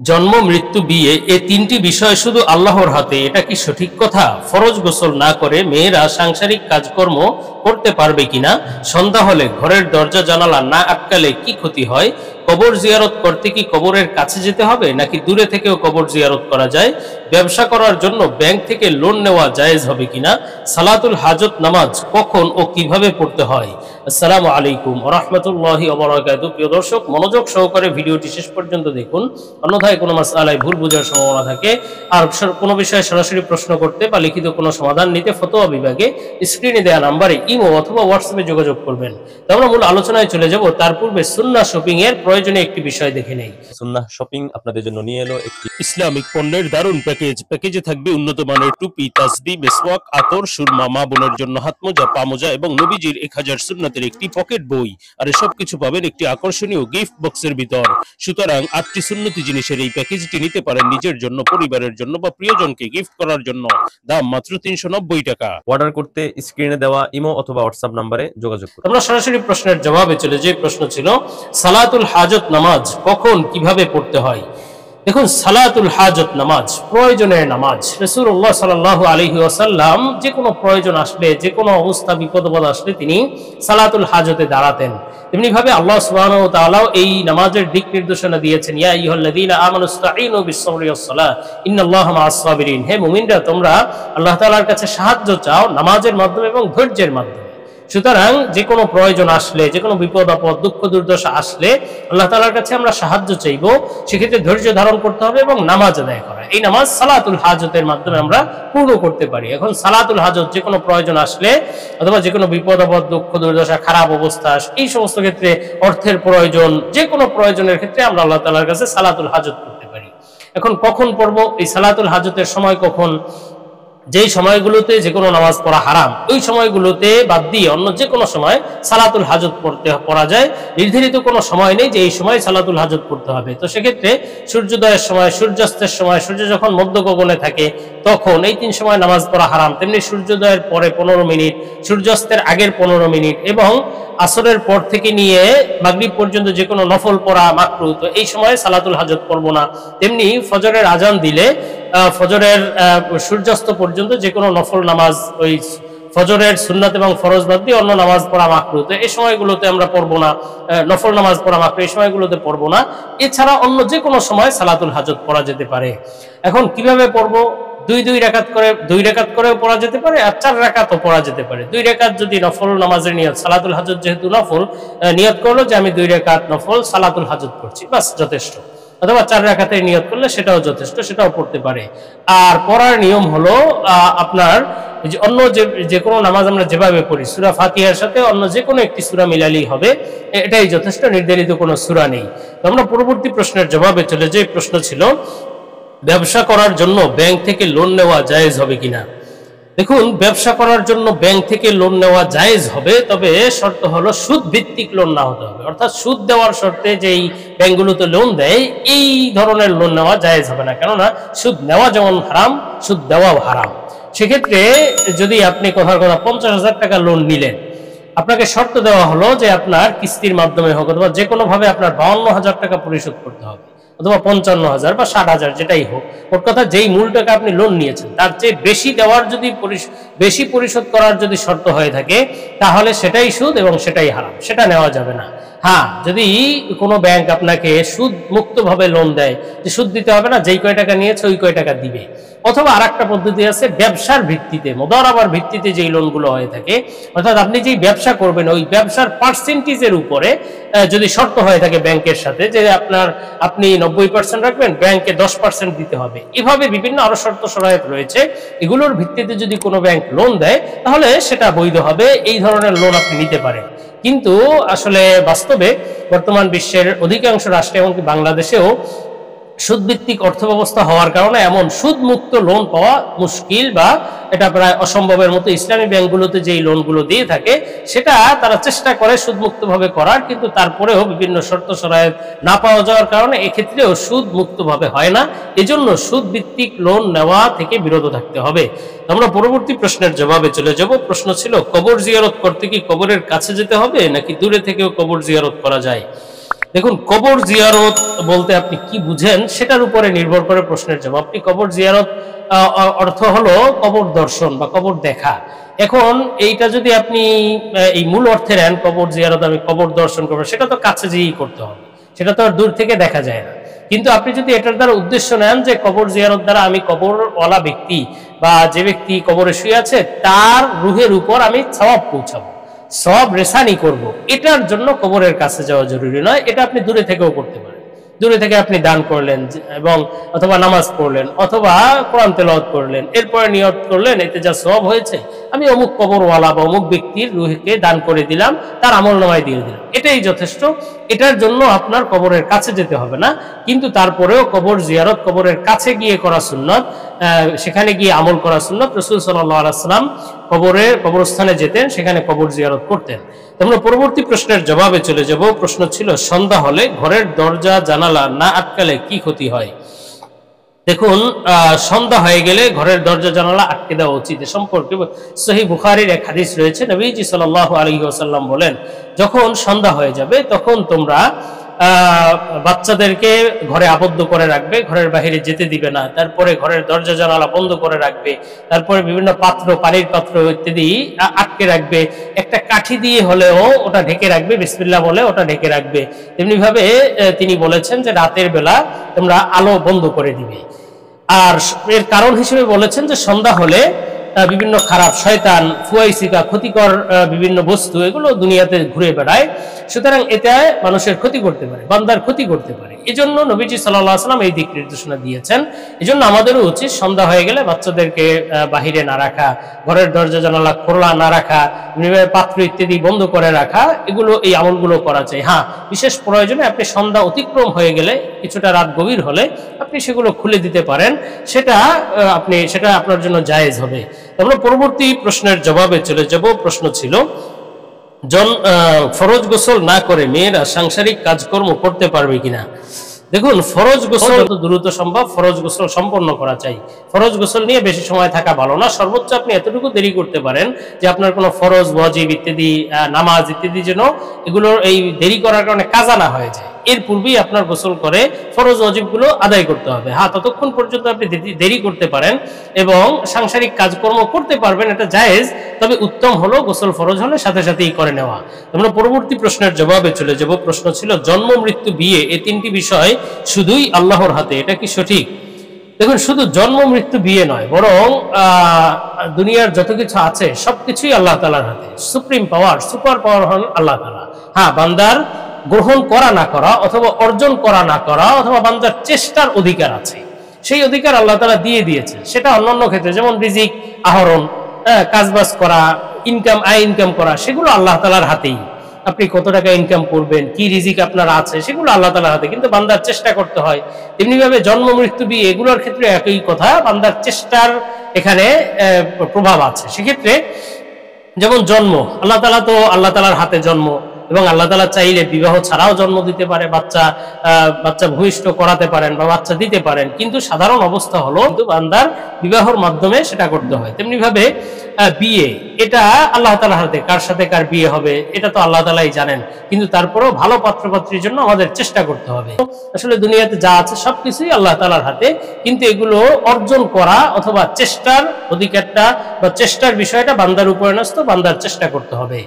জন্ম, মৃত্যু, বিয়ে এই তিনটি বিষয় শুধু আল্লাহর হাতে, এটা কি সঠিক কথা? ফরজ গোসল না করে মেয়েরা সাংসারিক কাজকর্ম করতে পারবে কিনা? সন্ধ্যা হলে ঘরের দরজা জানালা না আটকালে কি ক্ষতি হয়? কবর জিয়ারত করতে কি কবরের কাছে যেতে হবে নাকি দূরে থেকেও কবর জিয়ারত করা যায়? ব্যবসা করার জন্য ব্যাংক থেকে লোন নেওয়া জায়েজ হবে কিনা? সালাতুল হাজত নামাজ কখন ও কিভাবে পড়তে হয়? আসসালামু আলাইকুম ওয়া রাহমাতুল্লাহি ওয়া বারাকাতুহু। প্রিয় দর্শক, মনোযোগ সহকারে ভিডিওটি শেষ পর্যন্ত দেখুন, অন্যথায় কোনো মাসআলায় ভুল বোঝার সম্ভাবনা থাকে। আর কোনো বিষয়ে সরাসরি প্রশ্ন করতে বা লিখিত কোনো সমাধান নিতে ফতোয়া বিভাগে স্ক্রিনে দেওয়া নাম্বারে ইমো অথবা হোয়াটসঅ্যাপে যোগাযোগ করবেন। তো আমরা মূল আলোচনায় চলে যাব, তার পূর্বে সুন্নাহ শপিং এর প্রয়োজনীয় একটি বিষয় দেখে নেই। সুন্নাহ শপিং আপনাদের জন্য নিয়ে এলো একটি ইসলামিক পণ্যের দারুণ প্যাকেজে থাকবে উন্নত মানের টুপি, তাসবিহ, মেসওয়াক, আতর, সুরমা, মা বোনের জন্য হাতমোজা, পামোজা এবং নবীজির 1000 সুন্নাতের একটি পকেট বই। আর এসব কিছু পাবেন একটি আকর্ষণীয় গিফট বক্সের ভিতর। সুতরাং 8টি সুন্নতি জিনিসের এই প্যাকেজটি নিতে পারেন নিজের জন্য, পরিবারের জন্য বা প্রিয়জনকে গিফট করার জন্য। দাম মাত্র 390 টাকা। অর্ডার করতে স্ক্রিনে দেওয়া ইমো অথবা হোয়াটসঅ্যাপ নম্বরে যোগাযোগ করুন। আমরা সরাসরি প্রশ্নের জবাবে চলে যে প্রশ্ন ছিল সালাতুল হাজত নামাজ কখন কিভাবে পড়তে হয়। দেখুন, সালাতুল হাজত নামাজ প্রয়োজনের নামাজ। রাসূলুল্লাহ সাল্লাল্লাহু আলাইহি ওয়াসাল্লাম যে কোনো প্রয়োজন আসলে, যে কোনো অবস্থা বিপদ আসলে তিনি সালাতুল হাজতে দাঁড়াতেন। তেমনি ভাবে আল্লাহ সুবহানাহু ওয়া তাআলা এই নামাজের দিক নির্দেশনা দিয়েছেন, ইয়া আইয়ুহাল্লাযীনা আমানুস্তাঈনু বিস-সাবরি ওয়াস-সালাহ ইন্নাল্লাহা মা'আস-সাবিরিন। হে মুমিনরা, তোমরা আল্লাহ তাআলার কাছে সাহায্য চাও নামাজের মাধ্যমে এবং ধৈর্যের মাধ্যমে। সুতরাং যে কোনো প্রয়োজন আসলে, যে কোনো বিপদ আপদ, দুঃখ দুর্দশা আসলে আল্লাহ তাআলার কাছে আমরা সাহায্য চাইবো। সেক্ষেত্রে ধৈর্য ধারণ করতে হবে এবং নামাজ আদায় করা। এই নামাজ সালাতুল হাজতের মাধ্যমে আমরা পূর্ণ করতে পারি। এখন সালাতুল হাজত যে কোনো প্রয়োজন আসলে অথবা যে কোনো বিপদ আপদ, দুঃখ দুর্দশা, খারাপ অবস্থা, এই সমস্ত ক্ষেত্রে, অর্থের প্রয়োজন, যে কোনো প্রয়োজনের ক্ষেত্রে আমরা আল্লাহ তাআলার কাছে সালাতুল হাজত করতে পারি। এখন কখন পড়বো এই সালাতুল হাজতের সময় কখন? যেই সময়গুলোতে যে কোনো নামাজ পড়া হারাম, ওই সময়গুলোতে বাদ দিয়ে অন্য যে কোনো সময় সালাতুল হাজত পড়া যায়। নির্ধারিত কোনো সময় নেই যে এই সময় সালাতুল হাজত পড়তে হবে। তো সেক্ষেত্রে সূর্যোদয়ের সময়, সূর্যাস্তের সময়, সূর্য যখন মধ্য গগনে থাকে তখন এই 3 সময় নামাজ পড়া হারাম। তেমনি সূর্যোদয়ের পরে 15 মিনিট, সূর্যাস্তের আগের 15 মিনিট এবং আসরের পর থেকে নিয়ে মাগরিব পর্যন্ত যে কোনো নফল পড়া মাকরুহ। তো এই সময়ে সালাতুল হাজত পড়বো না। তেমনি ফজরের আজান দিলে ফজরের সূর্যাস্ত পর্যন্ত যে কোনো নফল নামাজ, ওই ফজরের সুন্নাত এবং ফরজ বাদ দিয়ে অন্য নামাজ পড়া মাকরুহ। তো এই সময়গুলোতে আমরা পড়বো না। নফল নামাজ পড়া মাকরুহ, এই সময়গুলোতে পড়বো না। এছাড়া অন্য যে কোনো সময় সালাতুল হাজত পড়া যেতে পারে। এখন কিভাবে পড়বো? 2 রাকাত করে পড়া যেতে পারে, আর 4 রাকাতও পড়া যেতে পারে। 2 রাকাত যদি নফল নামাজের নিয়ত, সালাতুল হাজত যেহেতু নফল, নিয়ত করলো যে আমি 2 রাকাত নফল সালাতুল হাজত করছি, বাস যথেষ্ট। অথবা 4 রাকাতের নিয়ত করলে সেটাও যথেষ্ট, সেটাও পড়তে পারে। আর পড়ার নিয়ম হলো আপনার যে অন্য যে কোনো নামাজ আমরা যেভাবে পড়ি, সূরা ফাতিহার সাথে অন্য যে কোনো একটি সূরা মিলালেই হবে, এটাই যথেষ্ট, নির্ধারিত কোনো সূরা নেই। তো আমরা পরবর্তী প্রশ্নের জবাবে চলে যাই। প্রশ্ন ছিল ব্যবসা করার জন্য ব্যাংক থেকে লোন নেওয়া জায়েজ হবে কিনা। দেখুন, ব্যবসা করার জন্য ব্যাংক থেকে লোন নেওয়া জায়েজ হবে, তবে শর্ত হলো সুদ ভিত্তিক লোন না হতে হবে। অর্থাৎ সুদ দেওয়ার শর্তে যেই ব্যাংকগুলোতে লোন দেয় এই ধরনের লোন নেওয়া জায়েজ হবে না। কেননা সুদ নেওয়া যেমন হারাম, সুদ দেওয়াও হারাম। সেক্ষেত্রে যদি আপনি কথার কথা 50,000 টাকা লোন নিলেন, আপনাকে শর্ত দেওয়া হলো যে আপনার কিস্তির মাধ্যমে হোক অথবা যে কোনোভাবে আপনার 52,000 টাকা পরিশোধ করতে হবে, অথবা 55,000 বা 60,000, যেটাই হোক। ওর কথা যেই মূল টাকা আপনি লোন নিয়েছেন তার চেয়ে বেশি দেওয়ার যদি বেশি পরিশোধ করার যদি শর্ত হয়ে থাকে, তাহলে সেটাই সুদ এবং সেটাই হারাম, সেটা নেওয়া যাবে না। হ্যাঁ, যদি কোনো ব্যাংক আপনাকে সুদ মুক্তভাবে লোন দেয়, যে সুদ দিতে হবে না, যেই কয় টাকা নিয়েছে ওই কয় টাকা দিবে। অথবা আরেকটা পদ্ধতি আছে ব্যবসার ভিত্তিতে, মুদারাবার ভিত্তিতে যেই লোনগুলো হয়ে থাকে, অর্থাৎ আপনি যেই ব্যবসা করবেন ওই ব্যবসার পার্সেন্টেজের উপরে যদি শর্ত হয়ে থাকে ব্যাংকের সাথে যে আপনি 90% রাখবেন, ব্যাংকে 10% দিতে হবে। এভাবে বিভিন্ন আরো শর্ত শরায়েত রয়েছে। এগুলোর ভিত্তিতে যদি কোনো ব্যাংক লোন দেয় তাহলে সেটা বৈধ হবে, এই ধরনের লোন আপনি নিতে পারেন। কিন্তু আসলে বাস্তবে বর্তমান বিশ্বের অধিকাংশ রাষ্ট্রে, এমনকি বাংলাদেশেও সুদভিত্তিক অর্থব্যবস্থা হওয়ার কারণে এমন সুদমুক্ত লোন পাওয়া মুশকিল বা এটা প্রায় অসম্ভবের মতো। ইসলামী ব্যাংকগুলোতে যেই লোনগুলো দিয়ে থাকে সেটা তারা চেষ্টা করে সুদমুক্তভাবে করার, কিন্তু তারপরেও বিভিন্ন শর্ত শরায়েত না পাওয়া যাওয়ার কারণে এক্ষেত্রেও সুদমুক্তভাবে হয় না। এজন্য সুদভিত্তিক লোন নেওয়া থেকে বিরত থাকতে হবে। আমরা পরবর্তী প্রশ্নের জবাবে চলে যাব। প্রশ্ন ছিল কবর জিয়ারত করতে কি কবরের কাছে যেতে হবে নাকি দূরে থেকেও কবর জিয়ারত করা যায়। দেখুন, কবর জিয়ারত বলতে আপনি কি বুঝেন সেটার উপরে নির্ভর করে প্রশ্নের জবাবটি। কবর জিয়ারত অর্থ হলো কবর দর্শন বা কবর দেখা। এখন এইটা যদি আপনি এই মূল অর্থে নেন, কবর জিয়ারত আমি কবর দর্শন করবো, সেটা তো কাছে যেয়েই করতে হবে, সেটা তো আর দূর থেকে দেখা যায় না। কিন্তু আপনি যদি এটার দ্বারা উদ্দেশ্য নেন যে কবর জিয়ারত দ্বারা আমি কবরওয়ালা ব্যক্তি বা যে ব্যক্তি কবরে শুয়ে আছে তার রুহের উপর আমি সওয়াব পৌঁছাবো, সওয়াব রেসানি করব, এটার জন্য কবরের কাছে যাওয়া জরুরি নয়। এটা আপনি দূরে থেকেও করতে পারেন। দূরে থেকে আপনি দান করলেন এবং অথবা নামাজ পড়লেন অথবা কোরআন তেলাওয়াত করলেন, এরপরে নিয়ত করলেন এতে যা সওয়াব হয়েছে আমি অমুক কবরওয়ালা বা অমুক ব্যক্তির রুহকে দান করে দিলাম, তার আমলনামায় দিয়ে দিলাম, এটাই যথেষ্ট। এটার জন্য আপনার কবরের কাছে যেতে হবে না। কিন্তু তারপরেও কবর জিয়ারত, কবরের কাছে গিয়ে করা সুন্নত, সেখানে গিয়ে আমল করা সুন্নত। রাসূল সাল্লাল্লাহু আলাইহি ওয়াসাল্লাম কবরস্থানে যেতেন, সেখানে কবর জিয়ারত করতেন। আমরা পরবর্তী প্রশ্নের জবাবে চলে যাব। প্রশ্ন ছিল, সন্ধ্যা হলে ঘরের দরজা জানালা না আটকালে কি ক্ষতি হয়? দেখুন, সন্ধ্যা হয়ে গেলে ঘরের দরজা জানালা আটকে দেওয়া উচিত। এ সম্পর্কে সহিহ বুখারীর এক হাদিস রয়েছে। নবীজি সাল্লাল্লাহু আলাইহি ওয়াসাল্লাম বলেন, যখন সন্ধ্যা হয়ে যাবে তখন তোমরা বাচ্চাদেরকে ঘরে আবদ্ধ করে রাখবে, ঘরের বাইরে যেতে দিবে না। তারপরে ঘরের দরজা জানালা বন্ধ করে রাখবে। তারপরে বিভিন্ন পাত্র, পানির পাত্র ইত্যাদি আটকে রাখবে। একটা কাঠি দিয়ে হলেও ওটা ঢেকে রাখবে, বিসমিল্লাহ বলে ওটা ঢেকে রাখবে। তেমনি ভাবে তিনি বলেছেন যে রাতের বেলা তোমরা আলো বন্ধ করে দিবে। আর এর কারণ হিসেবে বলেছেন যে সন্ধ্যা হলে বিভিন্ন খারাপ শয়তান, ফুয়াইসিকা, ক্ষতিকর বিভিন্ন বস্তু এগুলো দুনিয়াতে ঘুরে বেড়ায়। সুতরাং এটা মানুষের ক্ষতি করতে পারে, বান্দার ক্ষতি করতে পারে। এজন্য নবীজি সাল্লাল্লাহু আলাইহি ওয়াসাল্লাম এই দিক নির্দেশনা দিয়েছেন। এজন্য আমাদেরও উচিত সন্ধ্যা হয়ে গেলে বাচ্চাদেরকে বাহিরে না রাখা, ঘরের দরজা জানালা খোলা না রাখা, পাত্র ইত্যাদি বন্ধ করে রাখা, এগুলো এই আমলগুলো করা চাই। হ্যাঁ, বিশেষ প্রয়োজনে আপনি সন্ধ্যা অতিক্রম হয়ে গেলে, কিছুটা রাত গভীর হলে আপনি সেগুলো খুলে দিতে পারেন, সেটা আপনার জন্য জায়েজ হবে। আমরা পরবর্তী প্রশ্নের জবাবে চলে যাব। প্রশ্ন ছিল, ফরজ গোসল না করে মেয়েরা সাংসারিক কাজকর্ম করতে পারবে কিনা? দেখুন, ফরজ গোসল যত দ্রুত সম্ভব ফরজ গোসল সম্পন্ন করা চাই। ফরজ গোসল নিয়ে বেশি সময় থাকা ভালো না। সর্বোচ্চ আপনি এতটুকু দেরি করতে পারেন যে আপনার কোনো ফরজ, ওয়াজিব ইত্যাদি, নামাজ ইত্যাদি যেন এগুলোর এই দেরি করার কারণে কাজা না হয়ে যায়। এর পূর্বেই আপনার গোসল করে ফরজ ওয়াজিবগুলো আদায় করতে হবে। হ্যাঁ, ততক্ষণ পর্যন্ত আপনি দেরি করতে পারেন এবং সাংসারিক কাজকর্ম করতে পারবেন, এটা জায়েজ। তবে উত্তম হলো গোসল ফরজ হলে সাথে সাথেই করে নেওয়া। আমরা পরবর্তী প্রশ্নের জবাবে চলে যাব। প্রশ্ন ছিল, জন্ম, মৃত্যু, বিয়ে এই তিনটি বিষয় শুধুই আল্লাহর হাতে, এটা কি সঠিক? দেখুন, শুধু জন্ম, মৃত্যু, বিয়ে নয়, বরং দুনিয়ার যত কিছু আছে সবকিছুই আল্লাহ তাআলার হাতে। সুপ্রিম পাওয়ার, সুপার পাওয়ার হন আল্লাহ তাআলা। হ্যাঁ, বান্দার গ্রহণ করা না করা অথবা অর্জন করা না করা অথবা বান্দার চেষ্টার অধিকার আছে, সেই অধিকার আল্লাহ তাআলা দিয়ে দিয়েছে। সেটা অন্যান্য ক্ষেত্রে যেমন রিজিক আহরণ, কাজবাজ করা, আয় ইনকাম করা, সেগুলো আল্লাহ তাআলার হাতেই। আপনি কত টাকা ইনকাম করবেন, কি রিজিক আপনার আছে, সেগুলো আল্লাহ তাআলার হাতে, কিন্তু বান্দার চেষ্টা করতে হয়। তেমনি ভাবে জন্ম, মৃত্যু, বিয়ে এগুলোর ক্ষেত্রে একই কথা, বান্দার চেষ্টার এখানে প্রভাব আছে। সেক্ষেত্রে যেমন জন্ম, আল্লাহ তাআলার হাতে জন্ম, এবং আল্লাহ তাআলা চাইলে বিবাহ ছাড়াও জন্ম দিতে পারে, বাচ্চা ভূমিষ্ঠ করাতে পারেন বা বাচ্চা দিতে পারেন। কিন্তু সাধারণ অবস্থা হলো কিন্তু বান্দার বিবাহর মাধ্যমে সেটা করতে হয়। তেমনি ভাবে বিয়ে, এটা আল্লাহ তাআলার হাতে, কার সাথে কার বিয়ে হবে এটা তো আল্লাহ তাআলাই জানেন। কিন্তু তারপরেও ভালো পাত্রপাত্রীর জন্য আমাদের চেষ্টা করতে হবে। আসলে দুনিয়াতে যা আছে সবকিছুই আল্লাহ তাআলার হাতে, কিন্তু এগুলো অর্জন করা অথবা চেষ্টার অধিকারটা বা চেষ্টার বিষয়টা বান্দার উপরে ন্যস্ত, বান্দার চেষ্টা করতে হবে।